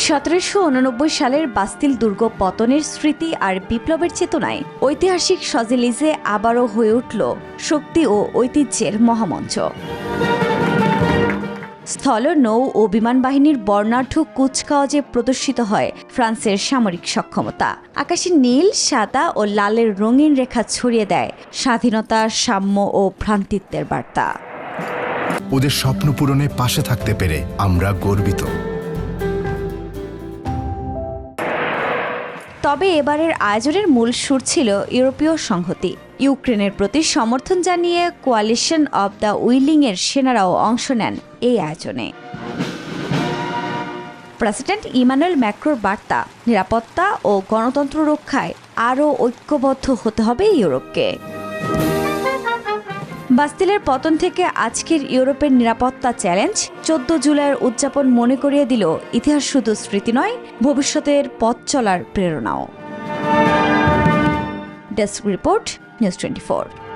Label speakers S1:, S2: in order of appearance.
S1: 1789 সালের বাস্তিল দুর্গ পতনের স্মৃতি আর বিপ্লবের চেতনায় ঐতিহাসিক শজেলিজে আবারও হয়ে উঠল শক্তি ও ঐতিহ্যের মহামঞ্চ। স্থল, নৌ ও বিমান বাহিনীর বর্ণাঢ্য কুচকাওয়াজে প্রদর্শিত হয় ফ্রান্সের সামরিক সক্ষমতা। আকাশে নীল, সাদা ও লালের রঙিন রেখা ছড়িয়ে দেয় স্বাধীনতা, সাম্য ও ভ্রাতৃত্বের বার্তা।
S2: ওদের স্বপ্ন পূরণে পাশে থাকতে পেরে আমরা গর্বিত।
S1: তবে এবারের আয়োজনের মূল সুর ছিল ইউরোপীয় সংহতি। ইউক্রেনের প্রতি সমর্থন জানিয়ে কোয়ালিশন অব দ্য উইলিং-এর সেনারাও অংশ নেন এই আয়োজনে। প্রেসিডেন্ট ইমানুয়েল ম্যাক্রোর বার্তা, নিরাপত্তা ও গণতন্ত্র রক্ষায় আরও ঐক্যবদ্ধ হতে হবে ইউরোপকে। বাস্তিলের পতন থেকে আজকের ইউরোপের নিরাপত্তা চ্যালেঞ্জ 14 জুলাইয়ের উদযাপন মনে করিয়ে দিল ইতিহাস শুধু স্মৃতি নয়, ভবিষ্যতের পথ চলার প্রেরণাও। Desk report, news 24।